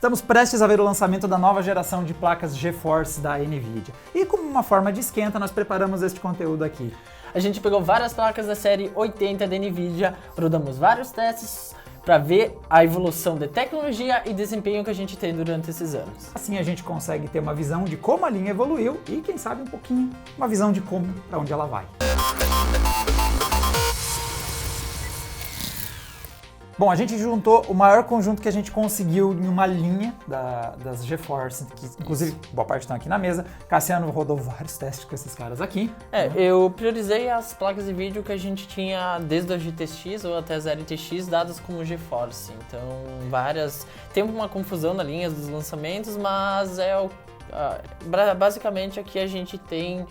Estamos prestes a ver o lançamento da nova geração de placas GeForce da NVIDIA. E como uma forma de esquenta, nós preparamos este conteúdo aqui. A gente pegou várias placas da série 80 da NVIDIA, rodamos vários testes para ver a evolução de tecnologia e desempenho que a gente tem durante esses anos. Assim a gente consegue ter uma visão de como a linha evoluiu e, quem sabe, um pouquinho, uma visão de como, para onde ela vai. Bom, a gente juntou o maior conjunto que a gente conseguiu em uma linha das GeForce, que inclusive boa parte estão aqui na mesa. Cassiano rodou vários testes com esses caras aqui. Eu priorizei as placas de vídeo que a gente tinha desde a GTX ou até a 0TX dadas como GeForce. Então, tem uma confusão na linha dos lançamentos, mas basicamente aqui a gente tem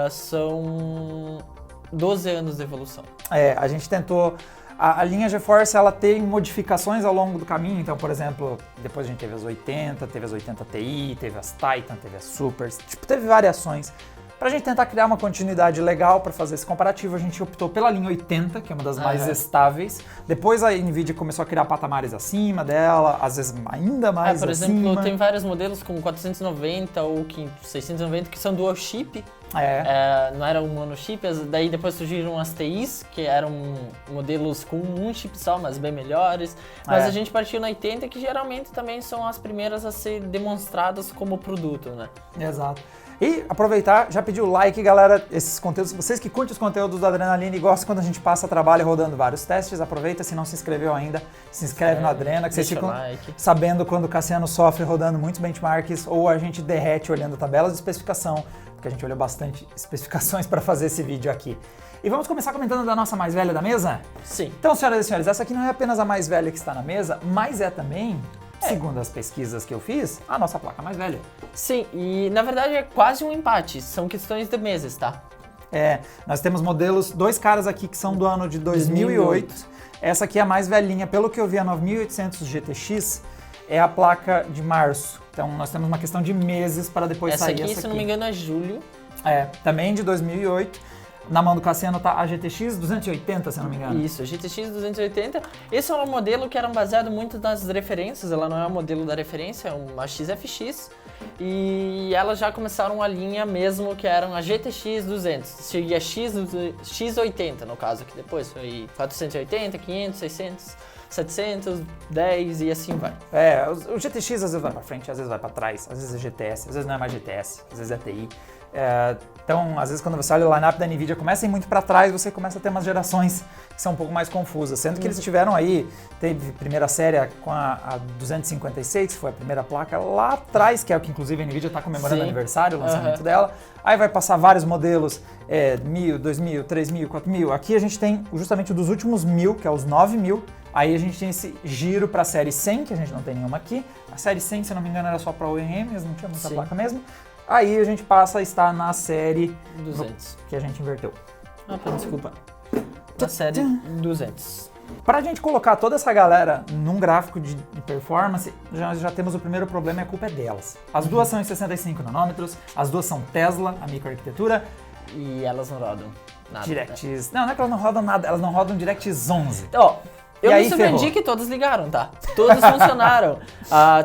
são 12 anos de evolução. A gente tentou. A linha GeForce, ela tem modificações ao longo do caminho, então, por exemplo, depois a gente teve as 80, teve as 80 Ti, teve as Titan, teve as Supers, teve variações. Pra gente tentar criar uma continuidade legal para fazer esse comparativo, a gente optou pela linha 80, que é uma das mais estáveis. Depois a NVIDIA começou a criar patamares acima dela, às vezes ainda mais por acima. exemplo, tem vários modelos como 490 ou 690 que são dual chip. Não era um monochip, daí depois surgiram as TIs, que eram modelos com um chip só, mas bem melhores. Mas a gente partiu na 80, que geralmente também são as primeiras a ser demonstradas como produto, né? Exato. E aproveitar, já pedi o like, galera, esses conteúdos, vocês que curtem os conteúdos do Adrenalina e gostam quando a gente passa trabalho rodando vários testes, aproveita, se não se inscreveu ainda, se inscreve no Adrena, que vocês ficam sabendo quando o Cassiano sofre rodando muitos benchmarks ou a gente derrete olhando tabelas de especificação, porque a gente olhou bastante especificações para fazer esse vídeo aqui. E vamos começar comentando da nossa mais velha da mesa? Sim. Então, senhoras e senhores, essa aqui não é apenas a mais velha que está na mesa, mas é também, segundo as pesquisas que eu fiz, a nossa placa mais velha. Sim, e na verdade é quase um empate, são questões de meses, tá? Nós temos modelos, dois caras aqui que são do ano de 2008. Essa aqui é a mais velhinha, pelo que eu vi, a 9800 GTX é a placa de março. Então nós temos uma questão de meses para depois sair essa aqui. Se não me engano, é julho. Também de 2008. Na mão do Cassiano tá a GTX 280, se eu não me engano. Isso, a GTX 280. Esse é um modelo que era baseado muito nas referências, ela não é um modelo da referência, é uma XFX. E elas já começaram a linha mesmo, que eram a GTX 200. Cheguei a X80, no caso, que depois foi 480, 500, 600, 700, 10 e assim vai. O GTX às vezes vai pra frente, às vezes vai pra trás, às vezes é GTS, às vezes não é mais GTS, às vezes é TI. Então, às vezes, quando você olha o line-up da NVIDIA, começa a ir muito para trás, você começa a ter umas gerações que são um pouco mais confusas. Sendo que eles tiveram aí, teve primeira série com a 256, que foi a primeira placa lá atrás, que é o que inclusive a NVIDIA está comemorando o aniversário, o lançamento dela. Aí vai passar vários modelos, 1000, 2000, 3000, 4000. Aqui a gente tem justamente dos últimos 1000, que é os 9000. Aí a gente tem esse giro para a série 100, que a gente não tem nenhuma aqui. A série 100, se não me engano, era só para OEM, mas não tinha muita placa mesmo. Aí a gente passa a estar na série 200, que a gente inverteu. Desculpa. Na série 200. Para a gente colocar toda essa galera num gráfico de performance, já temos o primeiro problema, e a culpa é delas. As duas são em 65 nanômetros, as duas são Tesla, a microarquitetura. E elas não rodam nada. DirectX. Não é que elas não rodam nada, elas não rodam DirectX 11. Eu me surpreendi que todas ligaram, tá? Todas funcionaram.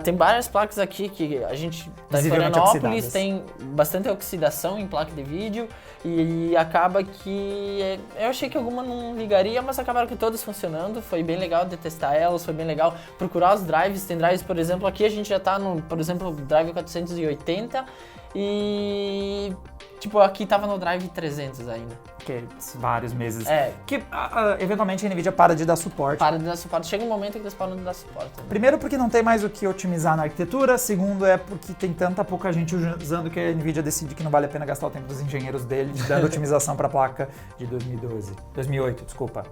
Tem várias placas aqui que a gente, da Florianópolis, tem bastante oxidação em placa de vídeo e acaba que eu achei que alguma não ligaria, mas acabaram que todas funcionando. Foi bem legal de testar elas, foi bem legal procurar os drives. Tem drives, por exemplo, aqui a gente já tá no, por exemplo, drive 480 e... aqui tava no drive 300 ainda. Que vários meses. Que eventualmente a NVIDIA para de dar suporte. Para de dar suporte. Chega um momento que eles param de dar suporte. Né? Primeiro porque não tem mais o que otimizar na arquitetura. Segundo é porque tem tanta pouca gente usando que a NVIDIA decide que não vale a pena gastar o tempo dos engenheiros dele dando otimização para a placa de 2008, desculpa.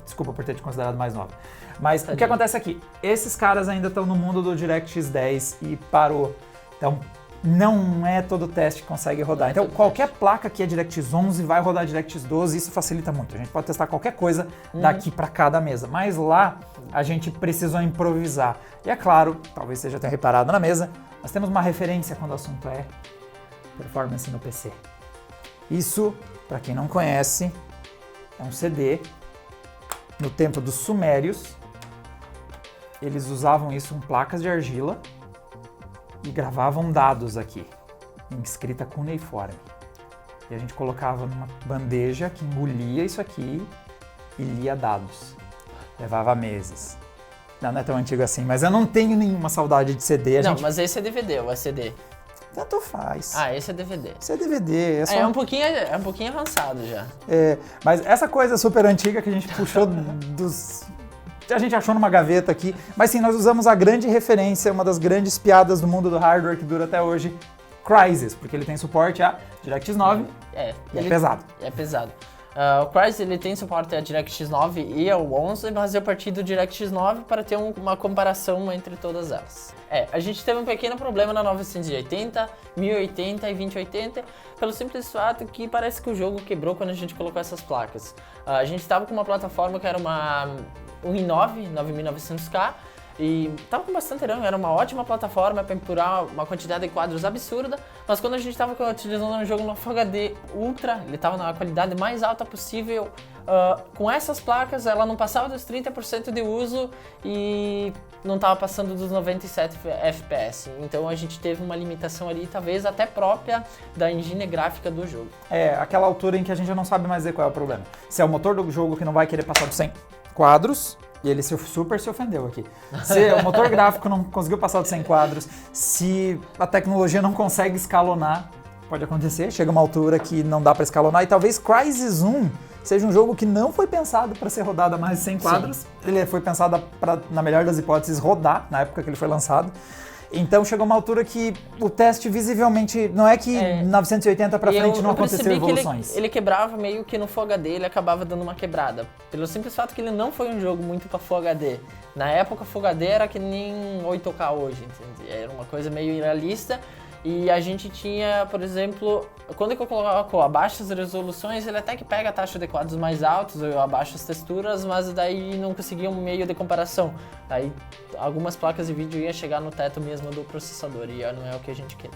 Desculpa por ter te considerado mais nova. Mas o que acontece aqui? Esses caras ainda estão no mundo do DirectX 10 e parou. Então, não é todo teste que consegue rodar. Então, qualquer placa que é DirectX 11 vai rodar DirectX 12, isso facilita muito. A gente pode testar qualquer coisa daqui para cada mesa. Mas lá, a gente precisou improvisar. E é claro, talvez você já tenha reparado na mesa, nós temos uma referência quando o assunto é performance no PC. Isso, para quem não conhece, é um CD no tempo dos Sumérios, eles usavam isso em placas de argila e gravavam dados aqui, em escrita cuneiforme. E a gente colocava numa bandeja que engolia isso aqui e lia dados. Levava meses. Não é tão antigo assim, mas eu não tenho nenhuma saudade de CD. Mas esse é DVD ou é CD? Tanto faz. Esse é DVD. Esse é DVD. É um pouquinho avançado já. Mas essa coisa super antiga que a gente puxou a gente achou numa gaveta aqui. Mas sim, nós usamos a grande referência, uma das grandes piadas do mundo do hardware que dura até hoje, Crysis, porque ele tem suporte a DirectX 9 e é pesado. É pesado. O Crysis ele tem suporte a DirectX 9 e ao 11, mas eu parti do DirectX 9 para ter uma comparação entre todas elas. A gente teve um pequeno problema na 980, 1080 e 2080, pelo simples fato que parece que o jogo quebrou quando a gente colocou essas placas. A gente estava com uma plataforma que era uma i9 9900K, e tava com bastante RAM, era uma ótima plataforma para empurrar uma quantidade de quadros absurda, mas quando a gente estava utilizando um jogo no Full HD Ultra, ele estava na qualidade mais alta possível, com essas placas ela não passava dos 30% de uso e não estava passando dos 97 FPS, então a gente teve uma limitação ali, talvez até própria da engine gráfica do jogo. Aquela altura em que a gente não sabe mais dizer qual é o problema. Se é o motor do jogo que não vai querer passar dos 100 quadros, e ele super se ofendeu aqui. Se o motor gráfico não conseguiu passar dos 100 quadros, se a tecnologia não consegue escalonar, pode acontecer, chega uma altura que não dá para escalonar, e talvez Crysis 1 seja um jogo que não foi pensado para ser rodado a mais de 100 quadros, sim. Ele foi pensado para, na melhor das hipóteses, rodar, na época que ele foi lançado. Então chegou uma altura que o teste visivelmente, não é que 980 para frente não aconteceu evoluções. Que ele quebrava meio que no Full HD, ele acabava dando uma quebrada. Pelo simples fato que ele não foi um jogo muito para Full HD. Na época Full HD era que nem 8K hoje, entende? Era uma coisa meio irrealista. E a gente tinha, por exemplo, quando eu coloco abaixo as resoluções, ele até que pega a taxa de quadros mais altos, eu abaixo as texturas, mas daí não conseguia um meio de comparação. Aí algumas placas de vídeo iam chegar no teto mesmo do processador, e não é o que a gente quer.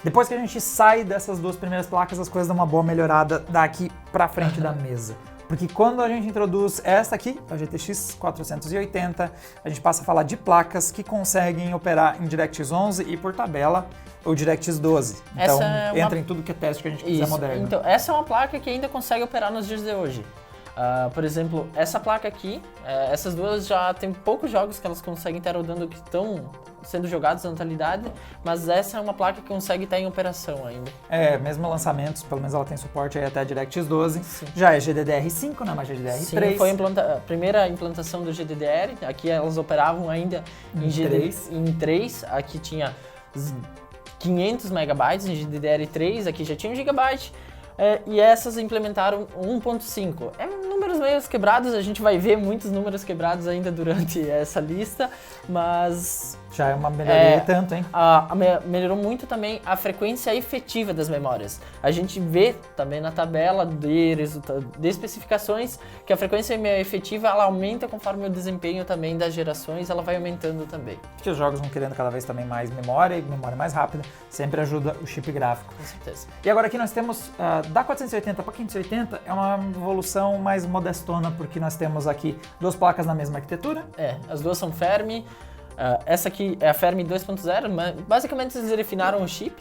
Depois que a gente sai dessas duas primeiras placas, as coisas dão uma boa melhorada daqui pra frente da mesa. Porque quando a gente introduz esta aqui, a GTX 480, a gente passa a falar de placas que conseguem operar em DirectX 11 e, por tabela, o DirectX 12. Então, entra em tudo que é teste que a gente quiser moderno. Então, essa é uma placa que ainda consegue operar nos dias de hoje. Por exemplo, essa placa aqui, essas duas já tem poucos jogos que elas conseguem estar rodando que estão sendo jogados na atualidade, mas essa é uma placa que consegue estar em operação ainda. Mesmo lançamentos, pelo menos ela tem suporte aí até a DirectX 12. Sim. Já é GDDR5, não é mais GDDR3. Sim, foi a primeira implantação do GDDR, aqui elas operavam ainda em 3, aqui tinha 500 megabytes em GDDR3, aqui já tinha 1 gigabyte. E essas implementaram 1.5. Números meio quebrados, a gente vai ver muitos números quebrados ainda durante essa lista, mas... Já é uma melhoria tanto, hein? Melhorou muito também a frequência efetiva das memórias. A gente vê também na tabela de especificações que a frequência efetiva ela aumenta conforme o desempenho também das gerações, ela vai aumentando também. Porque os jogos vão querendo cada vez também mais memória e memória mais rápida, sempre ajuda o chip gráfico. Com certeza. E agora aqui nós temos, da 480 para 580, é uma evolução mais modestona, porque nós temos aqui duas placas na mesma arquitetura. As duas são Fermi. Essa aqui é a Fermi 2.0, mas basicamente eles refinaram o chip,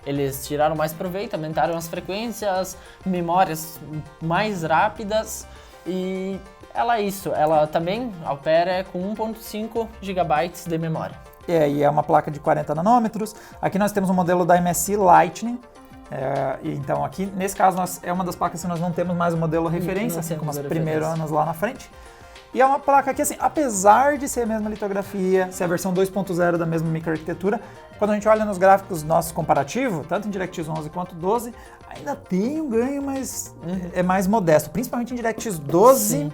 eles tiraram mais proveito, aumentaram as frequências, memórias mais rápidas e ela também opera com 1.5 GB de memória. E é uma placa de 40 nanômetros, aqui nós temos um modelo da MSI Lightning, então aqui nesse caso é uma das placas que nós não temos mais o modelo referência, assim como os primeiros anos lá na frente. E é uma placa que, assim, apesar de ser a mesma litografia, ser a versão 2.0 da mesma microarquitetura, quando a gente olha nos gráficos nossos comparativos, tanto em DirectX 11 quanto 12, ainda tem um ganho, mas é mais modesto. Principalmente em DirectX 12, sim.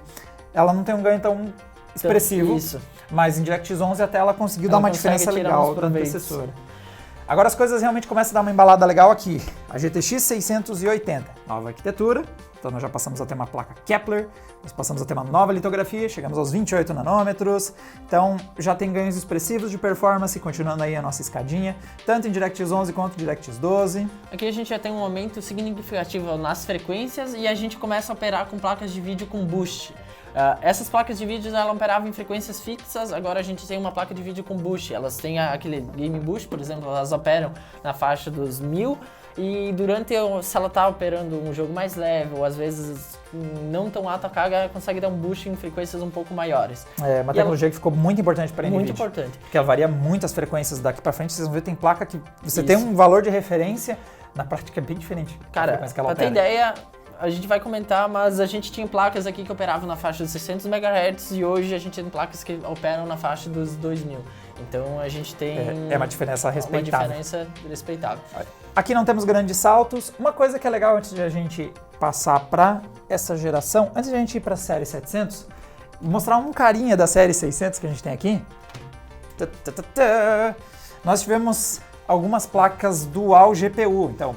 Ela não tem um ganho tão expressivo, mas em DirectX 11 até ela conseguiu dar uma diferença legal da antecessora. Agora as coisas realmente começam a dar uma embalada legal aqui. A GTX 680, nova arquitetura. Então nós já passamos a ter uma placa Kepler, nós passamos a ter uma nova litografia, chegamos aos 28 nanômetros, então já tem ganhos expressivos de performance, continuando aí a nossa escadinha, tanto em DirectX 11 quanto em DirectX 12. Aqui a gente já tem um aumento significativo nas frequências e a gente começa a operar com placas de vídeo com boost. Essas placas de vídeo elas operavam em frequências fixas, agora a gente tem uma placa de vídeo com boost. Elas têm aquele Game Boost, por exemplo, elas operam na faixa dos 1000 e se ela está operando um jogo mais leve ou às vezes não tão alta carga, ela consegue dar um boost em frequências um pouco maiores. É uma tecnologia que ficou muito importante para a NVIDIA. Muito importante. Porque ela varia muito as frequências daqui para frente, vocês vão ver tem placa que você tem um valor de referência, na prática é bem diferente. Cara, para ter ideia, a gente vai comentar, mas a gente tinha placas aqui que operavam na faixa dos 600 MHz e hoje a gente tem placas que operam na faixa dos 2000. Então a gente tem uma diferença respeitável. Uma diferença respeitável. Aqui não temos grandes saltos. Uma coisa que é legal antes de a gente passar para essa geração, antes de a gente ir para a série 700, mostrar um carinha da série 600 que a gente tem aqui. Nós tivemos algumas placas dual GPU, então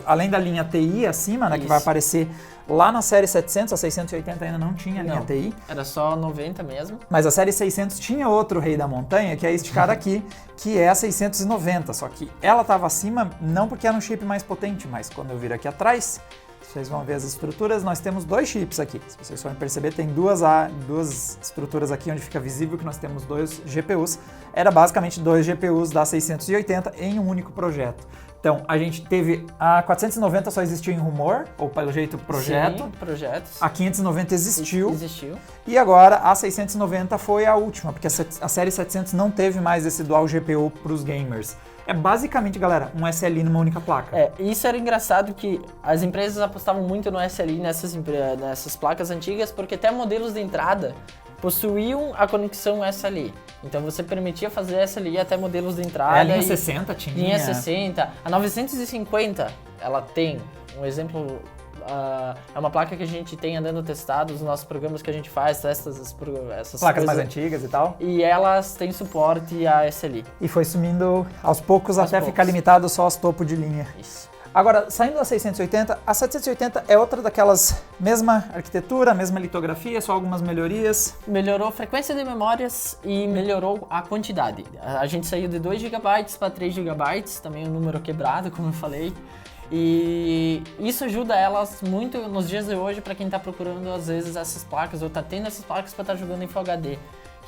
além da linha TI acima, né, que vai aparecer lá na série 700, a 680 ainda não tinha linha TI. Era só 90 mesmo. Mas a série 600 tinha outro rei da montanha, que é este cara aqui, que é a 690. Só que ela estava acima não porque era um chip mais potente, mas quando eu vir aqui atrás, vocês vão ver as estruturas, nós temos 2 chips aqui. Se vocês forem perceber, tem duas estruturas aqui onde fica visível que nós temos 2 GPUs. Era basicamente 2 GPUs da 680 em um único projeto. Então, a gente teve a 490 só existiu em rumor, ou pelo jeito projeto. Sim, projetos. A 590 existiu. Existiu. E agora a 690 foi a última, porque a série 700 não teve mais esse dual GPU para os gamers. É basicamente, galera, um SLI numa única placa. Isso era engraçado que as empresas apostavam muito no SLI nessas placas antigas, porque até modelos de entrada possuíam a conexão SLI. Então você permitia fazer SLI até modelos de entrada. A linha 60 tinha. Linha 60. A 950, ela tem um exemplo. É uma placa que a gente tem andando testado, os nossos programas que a gente faz, testa essas placas mais antigas e tal. E elas têm suporte a SLI. E foi sumindo aos poucos até ficar limitado só aos topos de linha. Isso. Agora, saindo da 680, a 780 é outra daquelas mesma arquitetura, mesma litografia, só algumas melhorias. Melhorou a frequência de memórias e melhorou a quantidade. A gente saiu de 2 GB para 3 GB, também um número quebrado, como eu falei. E isso ajuda elas muito nos dias de hoje para quem está procurando às vezes essas placas ou está tendo essas placas para estar jogando em Full HD,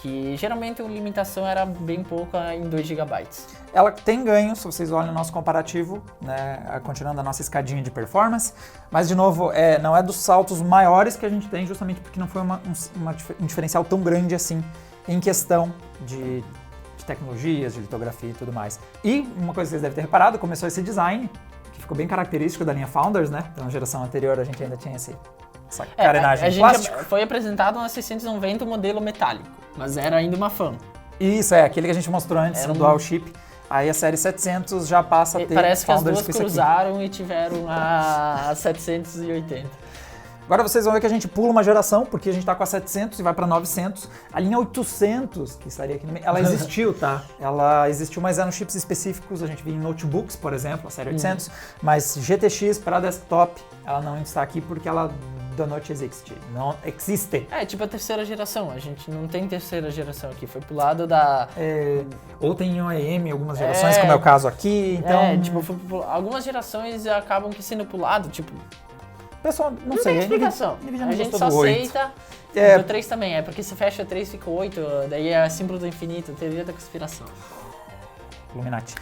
que geralmente a limitação era bem pouca em 2 GB. Ela tem ganho, se vocês olham o nosso comparativo, né, continuando a nossa escadinha de performance, mas de novo, não é dos saltos maiores que a gente tem, justamente porque não foi um diferencial tão grande assim em questão de tecnologias, de litografia e tudo mais. E uma coisa que vocês devem ter reparado, começou esse design, que ficou bem característico da linha Founders, né? Então na geração anterior a gente ainda tinha essa carenagem de plástico. Foi apresentado na 690 o modelo metálico, mas era ainda uma fan. Isso, aquele que a gente mostrou antes, no Dual Chip. Aí a série 700 já passa a ter parece que as Founders duas cruzaram e tiveram a 780. Agora vocês vão ver que a gente pula uma geração, porque a gente tá com a 700 e vai para 900. A linha 800, que estaria aqui no meio, ela existiu, tá? Ela existiu, mas eram chips específicos. A gente via em notebooks, por exemplo, a série 800. Mas GTX para desktop, ela não está aqui porque ela do not exist. Não existe. Tipo a terceira geração. A gente não tem terceira geração aqui. Foi pro lado da... ou tem em OEM algumas gerações, como é o caso aqui. Então... algumas gerações acabam que sendo pro lado, tipo... Pessoal, não sei. Tem explicação. A gente só aceita. O 3 também porque se fecha 3 fica 8, daí é símbolo do infinito, teoria da conspiração. Illuminati.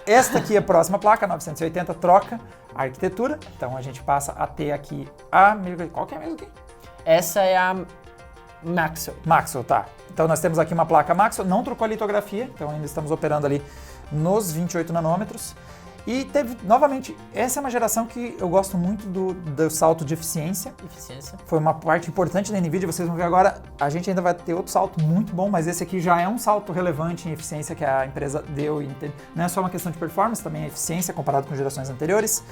Esta aqui é a próxima placa, 980, troca a arquitetura. Então a gente passa a ter aqui a... Qual que é mesmo aqui? Essa é a Maxwell. Maxwell, tá. Então nós temos aqui uma placa Maxwell, não trocou a litografia, então ainda estamos operando ali nos 28 nanômetros. E teve, novamente, essa é uma geração que eu gosto muito do salto de eficiência. Foi uma parte importante da NVIDIA, vocês vão ver agora, a gente ainda vai ter outro salto muito bom, mas esse aqui já é um salto relevante em eficiência que a empresa deu. Não é só uma questão de performance, também é eficiência comparado com gerações anteriores.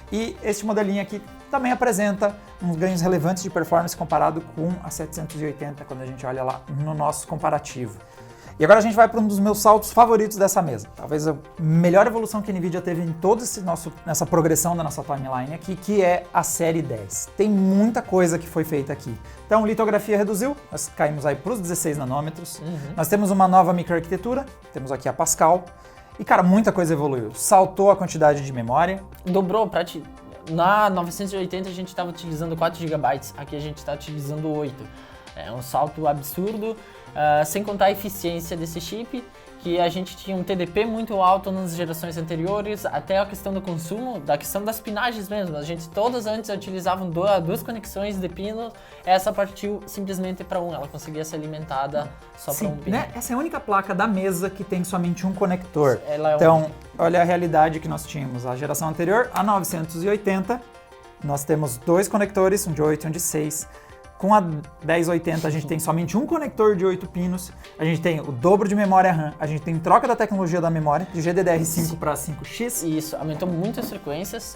E este modelinho aqui também apresenta uns ganhos relevantes de performance comparado com a 780, quando a gente olha lá no nosso comparativo. E agora a gente vai para um dos meus saltos favoritos dessa mesa. Talvez a melhor evolução que a NVIDIA teve em toda nessa progressão da nossa timeline aqui, que é a série 10. Tem muita coisa que foi feita aqui. Então, litografia reduziu, nós caímos aí para os 16 nanômetros. Nós temos uma nova microarquitetura, temos aqui a Pascal. E, cara, muita coisa evoluiu. Saltou a quantidade de memória. Dobrou, na 980 a gente estava utilizando 4 GB, aqui a gente está utilizando 8. É um salto absurdo, sem contar a eficiência desse chip, que a gente tinha um TDP muito alto nas gerações anteriores, até a questão do consumo, da questão das pinagens mesmo. A gente todas antes utilizavam duas conexões de pino, essa partiu simplesmente para ela conseguia ser alimentada só para um pino. Né? Essa é a única placa da mesa que tem somente um conector. Então, olha a realidade que nós tínhamos. A geração anterior, a 980, nós temos 2 conectores, um de 8 e um de 6. Com a 1080 a gente tem somente um conector de 8 pinos, a gente tem o dobro de memória RAM, a gente tem troca da tecnologia da memória, de GDDR5 para 5X. Isso, aumentou muito as frequências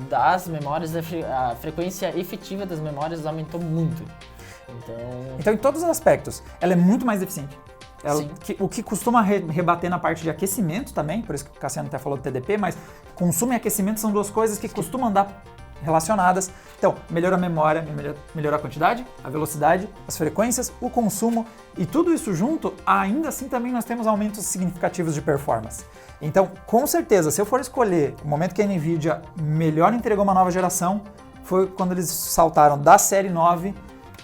das memórias, a frequência efetiva das memórias aumentou muito. Então, em todos os aspectos, ela é muito mais eficiente. O que costuma rebater na parte de aquecimento também, por isso que o Cassiano até falou do TDP, mas consumo e aquecimento são 2 coisas que costumam andar relacionadas. Então, melhora a memória, melhora a quantidade, a velocidade, as frequências, o consumo e tudo isso junto, ainda assim também nós temos aumentos significativos de performance. Então, com certeza, se eu for escolher o momento que a NVIDIA melhor entregou uma nova geração, foi quando eles saltaram da série 9,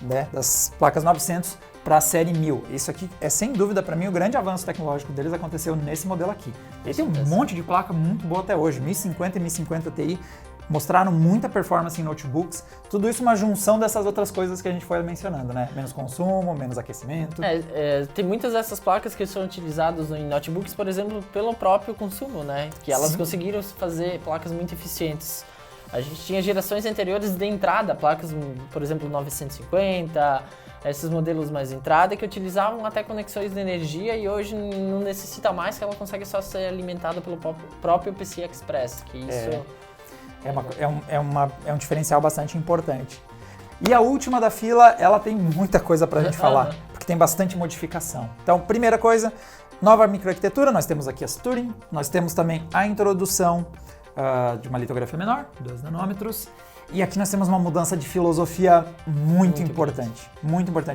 né, das placas 900, para a série 1000. Isso aqui é, sem dúvida, para mim, o grande avanço tecnológico deles aconteceu nesse modelo aqui. Ele tem um monte de placa muito boa até hoje, 1050 e 1050 Ti, mostraram muita performance em notebooks, tudo isso uma junção dessas outras coisas que a gente foi mencionando, né? Menos consumo, menos aquecimento. Tem muitas dessas placas que são utilizadas em notebooks, por exemplo, pelo próprio consumo, né? Que elas conseguiram fazer placas muito eficientes. A gente tinha gerações anteriores de entrada, placas, por exemplo, 950, esses modelos mais entrada, que utilizavam até conexões de energia e hoje não necessita mais, que ela consegue só ser alimentada pelo próprio PCI Express, que isso... É um diferencial bastante importante. E a última da fila, ela tem muita coisa pra gente falar, porque tem bastante modificação. Então, primeira coisa, nova microarquitetura, nós temos aqui as Turing, nós temos também a introdução de uma litografia menor, 2 nanômetros, e aqui nós temos uma mudança de filosofia muito importante,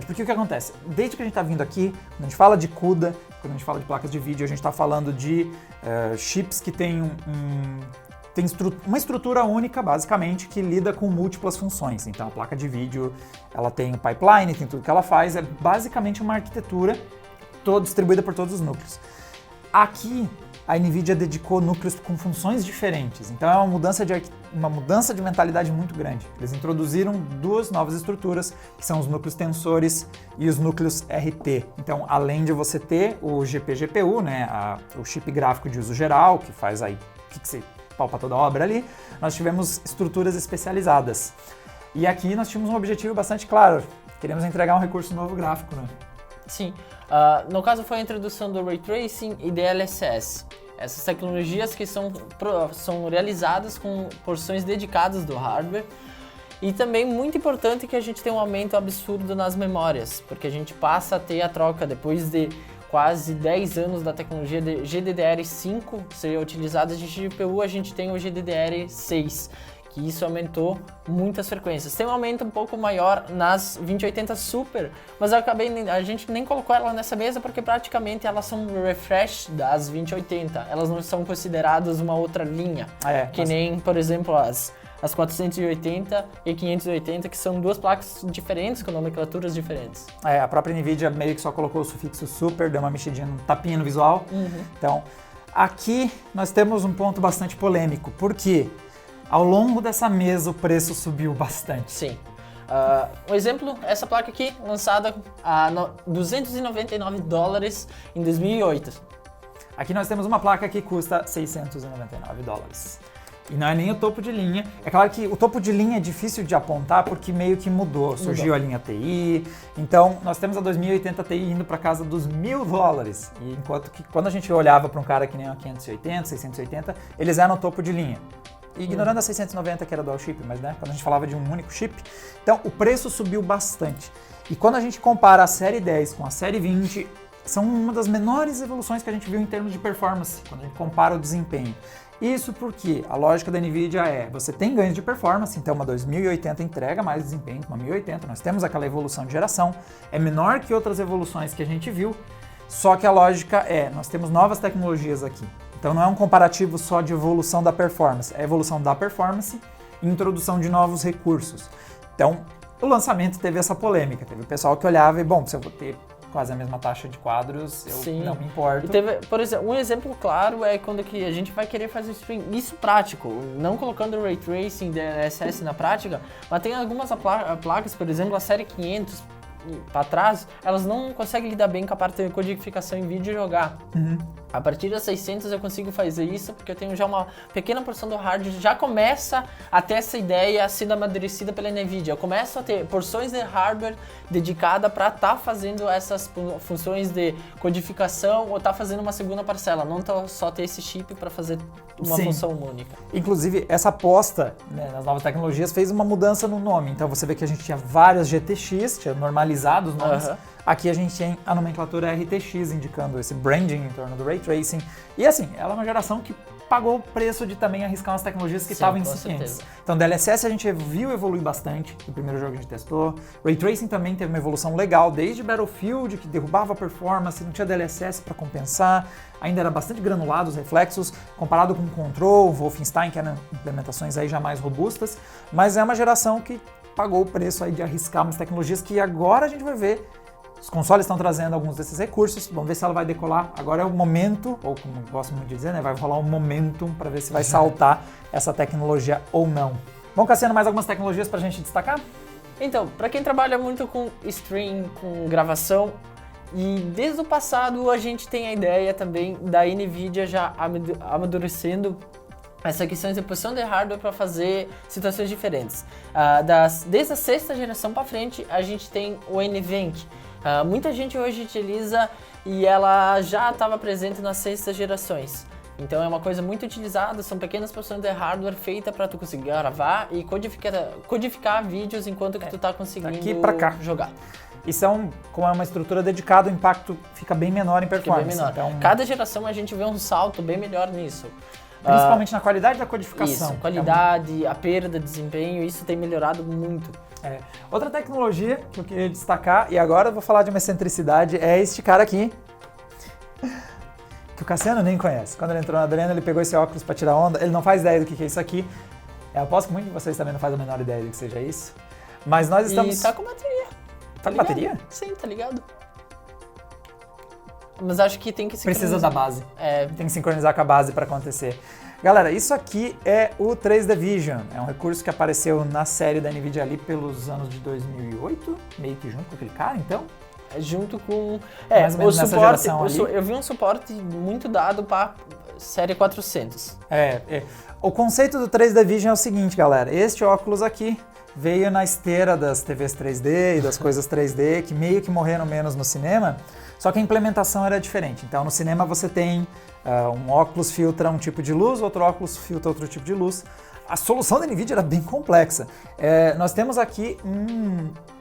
porque o que acontece? Desde que a gente está vindo aqui, quando a gente fala de CUDA, quando a gente fala de placas de vídeo, a gente está falando de chips que têm tem uma estrutura única, basicamente, que lida com múltiplas funções. Então, a placa de vídeo, ela tem o pipeline, tem tudo que ela faz, é basicamente uma arquitetura distribuída por todos os núcleos. Aqui, a NVIDIA dedicou núcleos com funções diferentes, então é uma mudança de mentalidade muito grande. Eles introduziram 2 novas estruturas, que são os núcleos tensores e os núcleos RT. Então, além de você ter o GPGPU, né, o chip gráfico de uso geral, que faz aí o que você palpa toda a obra ali, nós tivemos estruturas especializadas. E aqui nós tínhamos um objetivo bastante claro, queremos entregar um recurso novo gráfico, né? Sim, no caso foi a introdução do Ray Tracing e DLSS. Essas tecnologias que são realizadas com porções dedicadas do hardware. E também muito importante que a gente tem um aumento absurdo nas memórias, porque a gente passa a ter a troca depois de quase 10 anos da tecnologia de GDDR5 ser utilizada de GPU, a gente tem o GDDR6, que isso aumentou muitas frequências. Tem um aumento um pouco maior nas 2080 Super, mas a gente nem colocou ela nessa mesa porque praticamente elas são refresh das 2080, elas não são consideradas uma outra linha, nem, por exemplo, as 480 e 580, que são 2 placas diferentes, com nomenclaturas diferentes. A própria NVIDIA meio que só colocou o sufixo super, deu uma mexidinha, um tapinha no visual. Então, aqui nós temos um ponto bastante polêmico, porque ao longo dessa mesa o preço subiu bastante. Sim. Um exemplo, essa placa aqui, lançada a $299 em 2008. Aqui nós temos uma placa que custa $699. E não é nem o topo de linha. É claro que o topo de linha é difícil de apontar porque meio que mudou. Surgiu a linha TI. Então, nós temos a 2080 Ti indo para casa dos $1.000. E enquanto que quando a gente olhava para um cara que nem a 580, 680, eles eram o topo de linha. Ignorando a 690, que era dual chip, mas né, quando a gente falava de um único chip. Então, o preço subiu bastante. E quando a gente compara a série 10 com a série 20, são uma das menores evoluções que a gente viu em termos de performance, quando a gente compara o desempenho. Isso porque a lógica da NVIDIA você tem ganhos de performance, então uma 2080 entrega mais desempenho que uma 1080, nós temos aquela evolução de geração, é menor que outras evoluções que a gente viu, só que a lógica nós temos novas tecnologias aqui. Então não é um comparativo só de evolução da performance, é evolução da performance e introdução de novos recursos. Então, o lançamento teve essa polêmica. Teve o pessoal que olhava e, bom, se eu vou ter quase a mesma taxa de quadros, eu não me importo. E teve, por exemplo, um exemplo claro é quando que a gente vai querer fazer stream, isso prático, não colocando Ray Tracing, DLSS na prática, mas tem algumas placas, por exemplo, a série 500 para trás, elas não conseguem lidar bem com a parte de codificação em vídeo e jogar. A partir das 600 eu consigo fazer isso, porque eu tenho já uma pequena porção do hardware, já começa a ter essa ideia sendo amadurecida pela NVIDIA. Eu começo a ter porções de hardware dedicada para estar fazendo essas funções de codificação ou estar fazendo uma segunda parcela, não só ter esse chip para fazer uma função única. Inclusive, essa aposta, né, nas novas tecnologias fez uma mudança no nome. Então você vê que a gente tinha várias GTX, tinha normalizado os nomes. Aqui a gente tem a nomenclatura RTX, indicando esse branding em torno do Ray Tracing. E assim, ela é uma geração que pagou o preço de também arriscar umas tecnologias que estavam incipientes. Então, DLSS a gente viu evoluir bastante, no primeiro jogo que a gente testou. Ray Tracing também teve uma evolução legal, desde Battlefield, que derrubava a performance, não tinha DLSS para compensar, ainda era bastante granulado os reflexos, comparado com Control, Wolfenstein, que eram implementações aí já mais robustas, mas é uma geração que pagou o preço aí de arriscar umas tecnologias que agora a gente vai ver. Os consoles estão trazendo alguns desses recursos, vamos ver se ela vai decolar. Agora é o momento, ou como eu gosto muito de dizer, né, vai rolar um momentum para ver se vai saltar essa tecnologia ou não. Bom, Cassiano, mais algumas tecnologias para a gente destacar? Então, para quem trabalha muito com stream, com gravação, e desde o passado a gente tem a ideia também da NVIDIA já amadurecendo essa questão de posição de hardware para fazer situações diferentes. Desde a 6ª geração para frente, a gente tem o NVENC. Muita gente hoje utiliza e ela já estava presente nas 6ª gerações. Então é uma coisa muito utilizada, são pequenas porções de hardware feita para tu conseguir gravar e codificar vídeos enquanto que tu tá conseguindo aqui pra cá jogar. Isso como é uma estrutura dedicada, o impacto fica bem menor em performance. Bem menor. Então, cada geração a gente vê um salto bem melhor nisso. Principalmente na qualidade da codificação. Isso, qualidade, a perda de desempenho, isso tem melhorado muito. Outra tecnologia que eu queria destacar, e agora eu vou falar de uma excentricidade, é este cara aqui, que o Cassiano nem conhece. Quando ele entrou na Adreno, ele pegou esse óculos para tirar onda, ele não faz ideia do que é isso aqui. Eu aposto que muitos de vocês também não fazem a menor ideia do que seja isso. Mas nós estamos... E tá com bateria. Tá com bateria? Sim, tá ligado. Mas acho que tem que sincronizar. Precisa da base. Tem que sincronizar com a base para acontecer. Galera, isso aqui é o 3D Vision. É um recurso que apareceu na série da NVIDIA ali pelos anos de 2008, meio que junto com aquele cara, então. Junto com... mais ou menos nessa geração ali. Eu vi um suporte muito dado para série 400. O conceito do 3D Vision é o seguinte, galera. Este óculos aqui veio na esteira das TVs 3D e das coisas 3D, que meio que morreram menos no cinema, só que a implementação era diferente. Então, no cinema você tem um óculos filtra um tipo de luz, outro óculos filtra outro tipo de luz. A solução da NVIDIA era bem complexa. Nós temos aqui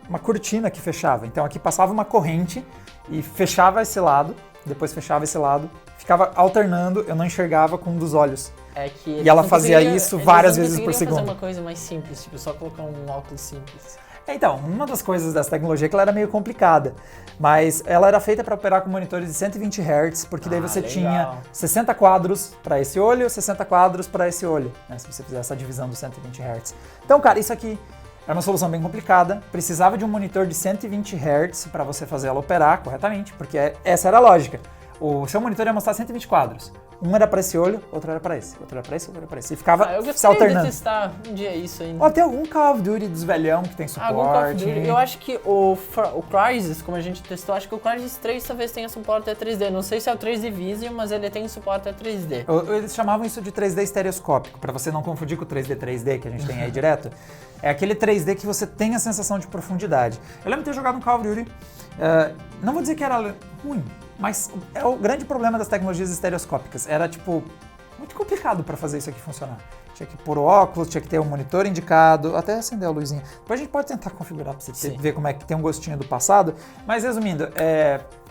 uma cortina que fechava. Então, aqui passava uma corrente e fechava esse lado, depois fechava esse lado, ficava alternando, eu não enxergava com um dos olhos. E ela fazia isso várias vezes por segundo. Fazer uma coisa mais simples, tipo só colocar um óculos simples. Então, uma das coisas dessa tecnologia é que ela era meio complicada, mas ela era feita para operar com monitores de 120 Hz, porque daí você tinha 60 quadros para esse olho, 60 quadros para esse olho, né, se você fizer essa divisão dos 120 Hz. Então, cara, isso aqui era uma solução bem complicada, precisava de um monitor de 120 Hz para você fazer ela operar corretamente, porque essa era a lógica. O seu monitor ia mostrar 120 quadros. Um era para esse olho, outro era para esse, outro era para esse, outro era para esse. E ficava se alternando. Eu gostaria de testar um dia isso ainda. Ou tem algum Call of Duty dos velhão que tem suporte. Algum Call of Duty. Eu acho que o Crysis, como a gente testou, acho que o Crysis 3 talvez tenha suporte a 3D. Não sei se é o 3D Vision, mas ele tem suporte a 3D. Eles chamavam isso de 3D estereoscópico, para você não confundir com o 3D que a gente tem aí direto. É aquele 3D que você tem a sensação de profundidade. Eu lembro de ter jogado um Call of Duty, não vou dizer que era ruim, mas é o grande problema das tecnologias estereoscópicas. Era, tipo, muito complicado para fazer isso aqui funcionar. Tinha que pôr o óculos, tinha que ter um monitor indicado, até acender a luzinha. Depois a gente pode tentar configurar para você ver como é que tem um gostinho do passado. Mas, resumindo,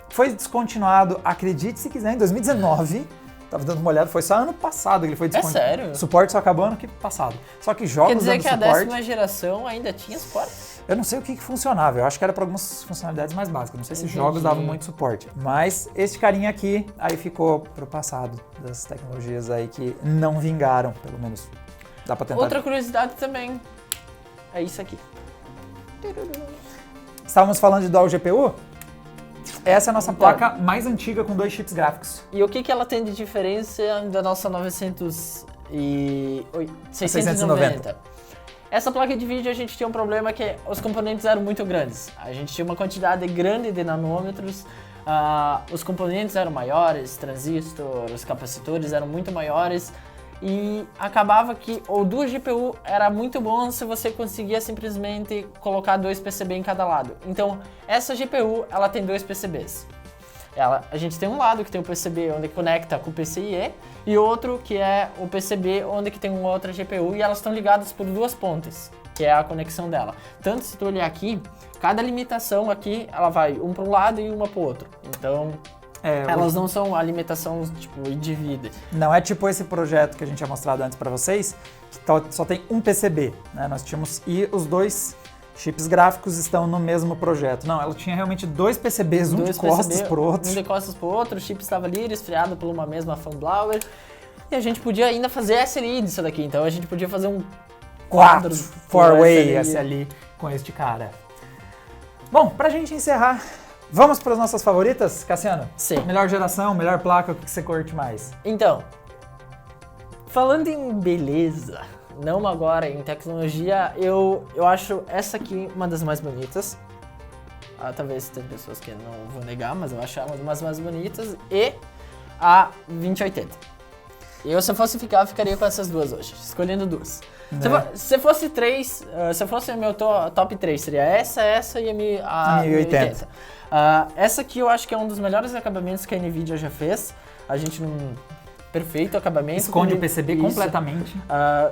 foi descontinuado, acredite se quiser, em 2019. Tava dando uma olhada, foi só ano passado que ele foi descontinuado. É sério? O suporte só acabou ano que passado. Só que jogos dando suporte... Quer dizer que a 10ª geração ainda tinha suporte? Eu não sei o que funcionava, eu acho que era para algumas funcionalidades mais básicas, não sei se jogos davam muito suporte. Mas esse carinha aqui, aí ficou pro passado das tecnologias aí que não vingaram, pelo menos dá para tentar. Outra curiosidade também é isso aqui. Estávamos falando de Dual GPU? Essa é a nossa placa mais antiga com 2 chips gráficos. E o que ela tem de diferença da nossa 690? Essa placa de vídeo a gente tinha um problema que os componentes eram muito grandes. A gente tinha uma quantidade grande de nanômetros, os componentes eram maiores, transistores, capacitores eram muito maiores e acabava que o dual GPU era muito bom se você conseguia simplesmente colocar 2 PCB em cada lado. Então, essa GPU, ela tem 2 PCBs. A gente tem um lado que tem o PCB onde conecta com o PCIe e outro que é o PCB onde que tem uma outra GPU e elas estão ligadas por 2 pontes, que é a conexão dela. Tanto se tu olhar aqui, cada limitação aqui, ela vai um para um lado e uma para o outro. Então, elas não são a limitação tipo divide. Não é tipo esse projeto que a gente tinha mostrado antes para vocês, que só tem um PCB, né? Nós tínhamos e os 2 chips gráficos estão no mesmo projeto. Não, ela tinha realmente 2 PCBs, um de costas pro outro. Um de costas pro outro, o chip estava ali resfriado por uma mesma fanblower. E a gente podia ainda fazer SLI disso daqui, então a gente podia fazer um 4 4-way SLI com este cara. Bom, pra gente encerrar, vamos para as nossas favoritas, Cassiano? Sim. Melhor geração, melhor placa, o que você curte mais? Então, falando em beleza, não agora em tecnologia, eu acho essa aqui uma das mais bonitas. Talvez tem pessoas que não vão negar, mas eu acho ela uma das mais bonitas. E a 2080. Eu, se eu fosse ficaria com essas duas hoje, escolhendo 2. Se fosse 3, se fosse o meu top 3, seria essa e a 1080. Essa aqui eu acho que é um dos melhores acabamentos que a NVIDIA já fez. A gente não... Perfeito acabamento. Esconde o PCB completamente.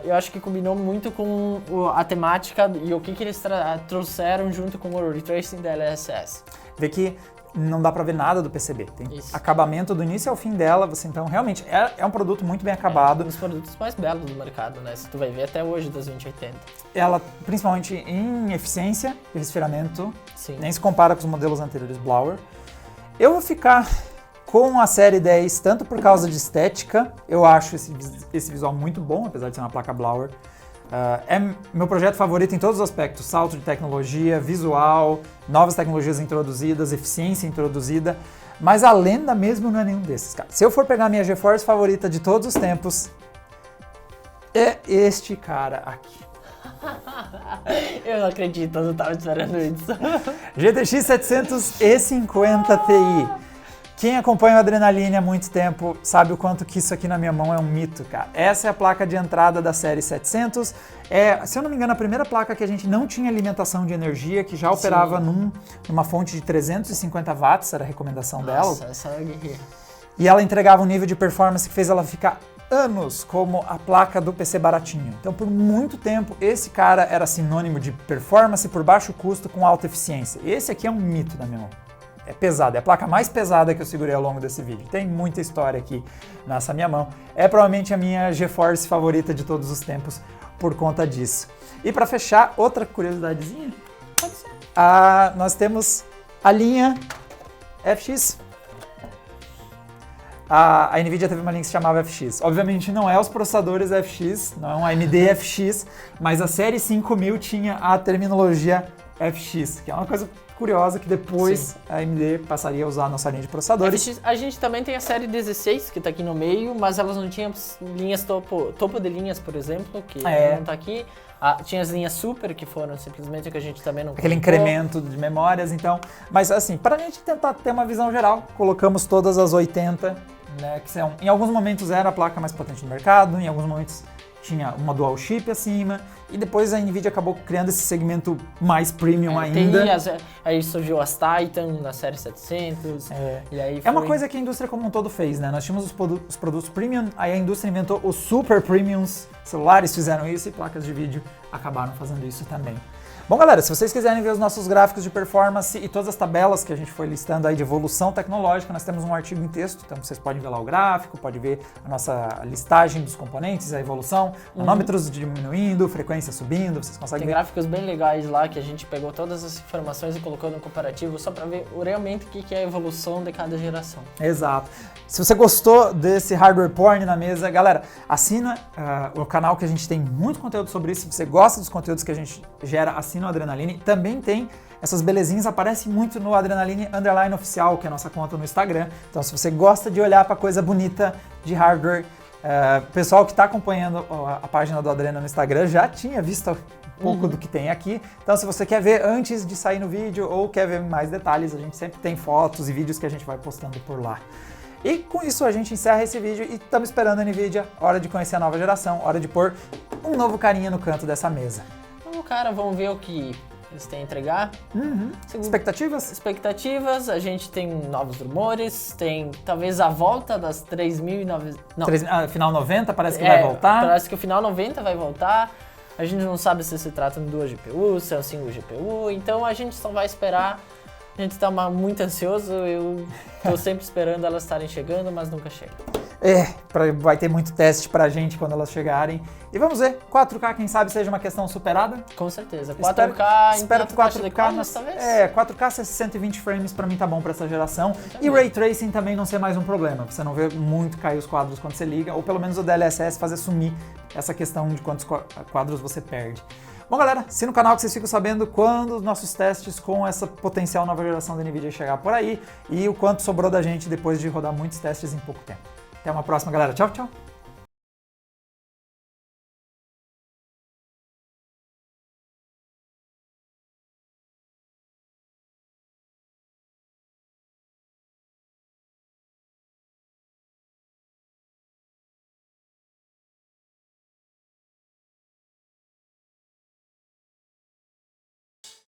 Eu acho que combinou muito com a temática e o que eles trouxeram junto com o Ray Tracing da LSS. Vê que não dá pra ver nada do PCB. Tem acabamento do início ao fim dela, então realmente é um produto muito bem acabado. É um dos produtos mais belos do mercado, né? Se tu vai ver até hoje das 2080. Ela, principalmente em eficiência e resfriamento, Sim. Nem se compara com os modelos anteriores Blower. Eu vou ficar com a série 10, tanto por causa de estética, eu acho esse visual muito bom, apesar de ser uma placa Blower. É meu projeto favorito em todos os aspectos, salto de tecnologia, visual, novas tecnologias introduzidas, eficiência introduzida, mas a lenda mesmo não é nenhum desses, cara. Se eu for pegar a minha GeForce favorita de todos os tempos, é este cara aqui. Eu não acredito, eu não estava esperando isso. GTX 750 Ti. Quem acompanha o Adrenaline há muito tempo sabe o quanto que isso aqui na minha mão é um mito, cara. Essa é a placa de entrada da série 700. Se eu não me engano, a primeira placa que a gente não tinha alimentação de energia, que já operava numa fonte de 350 watts, era a recomendação dela. Nossa, essa é guerreira. E ela entregava um nível de performance que fez ela ficar anos como a placa do PC baratinho. Então, por muito tempo, esse cara era sinônimo de performance por baixo custo com alta eficiência. Esse aqui é um mito na minha mão. É pesado, é a placa mais pesada que eu segurei ao longo desse vídeo. Tem muita história aqui nessa minha mão. É provavelmente a minha GeForce favorita de todos os tempos por conta disso. E para fechar, outra curiosidadezinha. Pode ser. Nós temos a linha FX. A NVIDIA teve uma linha que se chamava FX. Obviamente não é os processadores FX, não é um AMD FX, mas a série 5000 tinha a terminologia FX, que é uma coisa curiosa que depois a AMD passaria a usar a nossa linha de processadores. A gente também tem a série 16, que está aqui no meio, mas elas não tinham linhas topo de linhas, por exemplo, que não está aqui. Tinha as linhas Super, que foram simplesmente o que a gente também não colocou. Aquele incremento de memórias, então. Mas assim, para a gente tentar ter uma visão geral, colocamos todas as 80, né, que são, em alguns momentos era a placa mais potente do mercado, em alguns momentos tinha uma dual chip acima, e depois a NVIDIA acabou criando esse segmento mais premium ainda. Aí surgiu as Titan na série 700, e aí É uma coisa que a indústria como um todo fez, né? Nós tínhamos os produtos premium, aí a indústria inventou os super premiums, celulares fizeram isso e placas de vídeo acabaram fazendo isso também. Bom, galera, se vocês quiserem ver os nossos gráficos de performance e todas as tabelas que a gente foi listando aí de evolução tecnológica, nós temos um artigo em texto, então vocês podem ver lá o gráfico, pode ver a nossa listagem dos componentes, a evolução, nanômetros diminuindo, frequência subindo, vocês conseguem ver. Tem gráficos bem legais lá que a gente pegou todas as informações e colocou no comparativo só para ver realmente o que é a evolução de cada geração. Exato. Se você gostou desse hardware porn na mesa, galera, assina o canal que a gente tem muito conteúdo sobre isso. Se você gosta dos conteúdos que a gente gera, assina assina o Adrenaline. Também tem essas belezinhas, aparecem muito no Adrenaline _oficial, que é a nossa conta no Instagram. Então, se você gosta de olhar para coisa bonita de hardware, o pessoal que está acompanhando a página do Adrena no Instagram já tinha visto um pouco do que tem aqui. Então, se você quer ver antes de sair no vídeo ou quer ver mais detalhes, a gente sempre tem fotos e vídeos que a gente vai postando por lá. E com isso a gente encerra esse vídeo e estamos esperando a NVIDIA, hora de conhecer a nova geração, hora de pôr um novo carinha no canto dessa mesa. Então, cara, vamos ver o que eles têm a entregar. Expectativas? Expectativas, a gente tem novos rumores, tem talvez a volta das 3.900... Final 90 parece que vai voltar. Parece que o final 90 vai voltar. A gente não sabe se trata de 2 GPUs, se é um single GPU, então a gente só vai esperar. A gente tá muito ansioso, eu tô sempre esperando elas estarem chegando, mas nunca chegam. Vai ter muito teste pra gente quando elas chegarem. E vamos ver, 4K quem sabe seja uma questão superada? Com certeza, 4K espero que 4K, talvez? 4K 120 frames pra mim tá bom pra essa geração. E Ray Tracing também não ser mais um problema, você não vê muito cair os quadros quando você liga, ou pelo menos o DLSS fazer sumir essa questão de quantos quadros você perde. Bom, galera, assina o canal que vocês ficam sabendo quando os nossos testes com essa potencial nova geração da NVIDIA chegar por aí e o quanto sobrou da gente depois de rodar muitos testes em pouco tempo. Até uma próxima, galera. Tchau, tchau!